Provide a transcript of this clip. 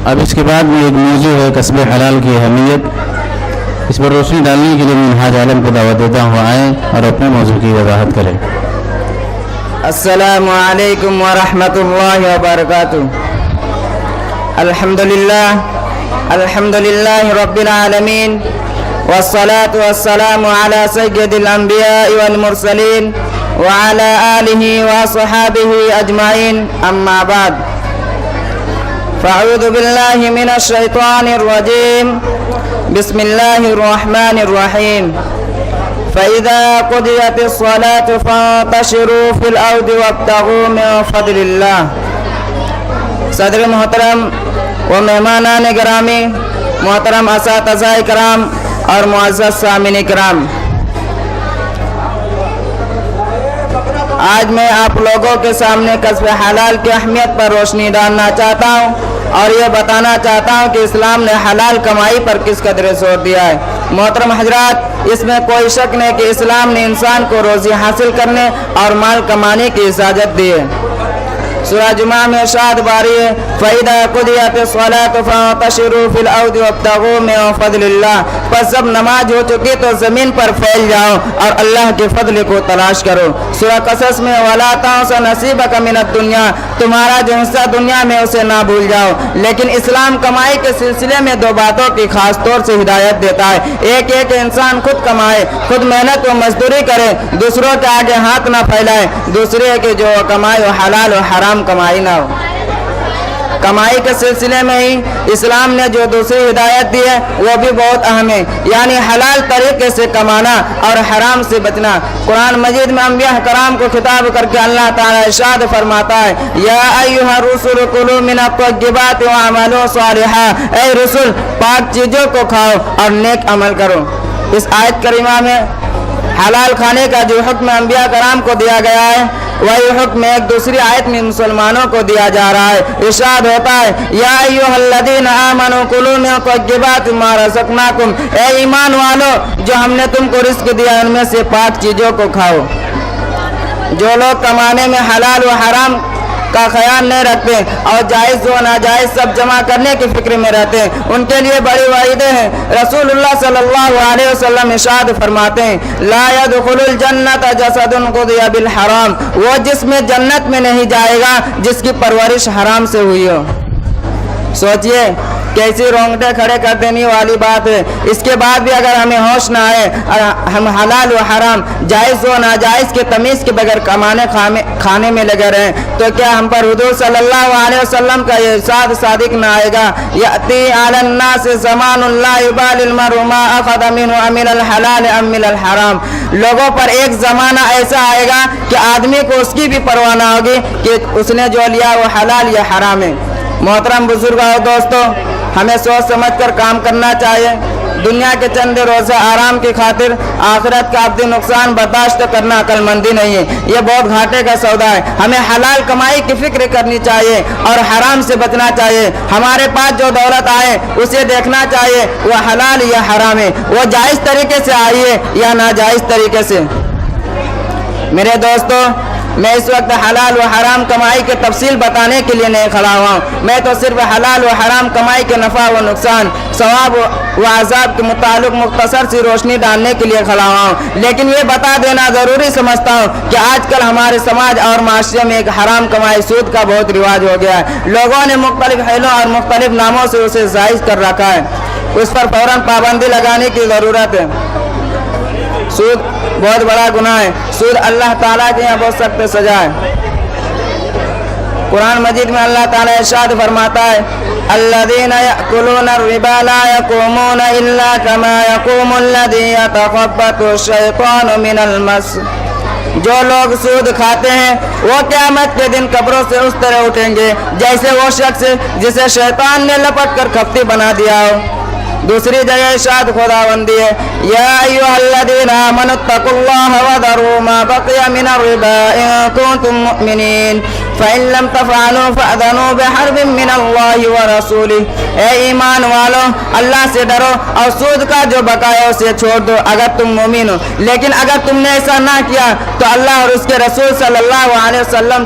اب اس کے بعد میں ایک موضوع ہے کسب حلال کی اہمیت، اس پر روشنی ڈالنے کے لیے منہاج عالم کو دعوت دیتا ہوں آئیں اور اپنے موضوع کی وضاحت کریں۔ السلام علیکم ورحمۃ اللہ وبرکاتہ۔ الحمد للہ رب العالمین، والصلاة والسلام على سید الانبیاء والمرسلین وعلى آلہ وصحابہ اجمعین، اما بعد، فاعوذ باللہ من الشیطان الرجیم، بسم اللہ الرحمن الرحیم۔ فَإِذَا قُضِيَتِ الصَّلَاةُ فَانتَشِرُوا فِي الْأَرْضِ وَابْتَغُوا مِن فَضْلِ اللَّهِ۔ صدر محترم و مہمانان گرامی، محترم اساتذہ کرام اور معزز سامعین کرام، آج میں آپ لوگوں کے سامنے کسب حلال کی اہمیت پر روشنی ڈالنا چاہتا ہوں اور یہ بتانا چاہتا ہوں کہ اسلام نے حلال کمائی پر کس قدر زور دیا ہے۔ محترم حضرات، اس میں کوئی شک نہیں کہ اسلام نے انسان کو روزی حاصل کرنے اور مال کمانے کی اجازت دی ہے۔ سورہ جمعہ میں ارشاد باری ہے، فَإِذَا قُضِيَتِ الصَّلَاةُ فَانتَشِرُوا فِي الْأَرْضِ وَابْتَغُوا مِن فَضْلِ اللَّهِ۔ پس جب نماز ہو چکی تو زمین پر پھیل جاؤ اور اللہ کے فضل کو تلاش کرو۔ سورہ قصص میں وَلَا تَنْسَ نَصِيبَكَ مِنَ الدُّنْيَا، تمہارا جو حصہ دنیا میں اسے نہ بھول جاؤ۔ لیکن اسلام کمائی کے سلسلے میں دو باتوں کی خاص طور سے ہدایت دیتا ہے۔ ایک ہے کہ انسان خود کمائے، خود محنت و مزدوری کرے، دوسروں کے آگے ہاتھ نہ پھیلائے۔ دوسرے ہے کہ جو کمائے وہ حلال و حرام کمائی نہ ہو۔ کمائی کے سلسلے میں ہی اسلام نے جو دوسری ہدایت دی ہے وہ بھی بہت اہم ہے، یعنی حلال طریقے سے کمانا اور حرام سے بچنا۔ قرآن مجید میں انبیاء کرام کو خطاب کر کے اللہ تعالیٰ ارشاد فرماتا ہے، یا ایھا الرسل کلوا من الطیبات واعملوا صالحا، اے رسول پاک چیزوں کو کھاؤ اور نیک عمل کرو۔ اس آیت کریمہ میں حلال کھانے کا جو حکم انبیاء کرام کو دیا گیا ہے وہی حکم ایک دوسری آیت میں مسلمانوں کو دیا جا رہا ہے۔ ارشاد ہوتا ہے، یا ایھا الذین آمنوا کلوا من طیبات ما رزقناکم، اے ایمان والو جو ہم نے تم کو رزق دیا ان میں سے پاک چیزوں کو کھاؤ۔ جو لوگ کمانے میں حلال و حرام کا خیال نہیں رکھتے اور جائز و ناجائز سب جمع کرنے کی فکر میں رہتے ہیں، ان کے لیے بڑی وعیدیں ہیں۔ رسول اللہ صلی اللہ علیہ وسلم ارشاد فرماتے ہیں، لا يدخل الجنت جسد قضی بالحرام، وہ جسم جنت میں نہیں جائے گا جس کی پرورش حرام سے ہوئی ہو۔ سوچئے کیسی رونگٹے کھڑے کر دینے والی بات ہے۔ اس کے بعد بھی اگر ہمیں ہوش نہ آئے اور ہم حلال و حرام، جائز و ناجائز کے تمیز کے بغیر کھانے میں لگے رہیں تو کیا ہم پر حضور صلی اللہ علیہ وسلم کا یہ ارشاد صادق نہ آئے گا، یأتی علی الناس زمان لا یبالی المرء ما اخذ منه امن الحلال ام من الحرام، لوگوں پر ایک زمانہ ایسا آئے گا کہ آدمی کو اس کی بھی پرواہ نہ ہوگی کہ اس نے جو لیا وہ حلال یا حرام ہے۔ محترم بزرگوں اور دوستوں، ہمیں سوچ سمجھ کر کام کرنا چاہیے۔ دنیا کے چند روزہ آرام کی خاطر آخرت کا ابدی نقصان برداشت کرنا عقل مندی نہیں ہے، یہ بہت گھاٹے کا سودا ہے۔ ہمیں حلال کمائی کی فکر کرنی چاہیے اور حرام سے بچنا چاہیے۔ ہمارے پاس جو دولت آئے اسے دیکھنا چاہیے وہ حلال یا حرام ہے، وہ جائز طریقے سے آئی ہے یا ناجائز طریقے سے۔ میرے دوستو، میں اس وقت حلال و حرام کمائی کے تفصیل بتانے کے لیے نہیں کھڑا ہوا ہوں، میں تو صرف حلال و حرام کمائی کے نفع و نقصان، ثواب و عذاب کے متعلق مختصر سی روشنی ڈالنے کے لیے کھڑا ہوا ہوں۔ لیکن یہ بتا دینا ضروری سمجھتا ہوں کہ آج کل ہمارے سماج اور معاشرے میں ایک حرام کمائی سود کا بہت رواج ہو گیا ہے۔ لوگوں نے مختلف حیلوں اور مختلف ناموں سے اسے جائز کر رکھا ہے، اس پر فوراً پابندی لگانے کی ضرورت ہے۔ سود بہت بڑا گناہ ہے، سود اللہ تعالیٰ کے یہاں بہت سخت سزا ہے۔ قرآن مجید میں اللہ تعالیٰ ارشاد فرماتا ہے، الذین یأکلون الربا لا یقومون الا کما یقوم الذی یتخبط الشیطان من المس، جو لوگ سود کھاتے ہیں وہ قیامت کے دن قبروں سے اس طرح اٹھیں گے جیسے وہ شخص جسے شیطان نے لپٹ کر کھپتی بنا دیا ہو۔ دوسری جگہ ارشاد خداوندی ہے، یا ایھا الذین آمنوا اتقوا اللہ وذروا ما بقی من الربا ان کنتم مؤمنین فإن لم تفعلوا فأذنوا بحرب من اللہ ورسولہ، اے ایمان والو اللہ سے ڈرو اور سود کا جو بقایا اسے چھوڑ دو اگر تم مومن ہو، لیکن اگر تم نے ایسا نہ کیا تو اللہ اور اس کے رسول صلی اللہ علیہ وسلم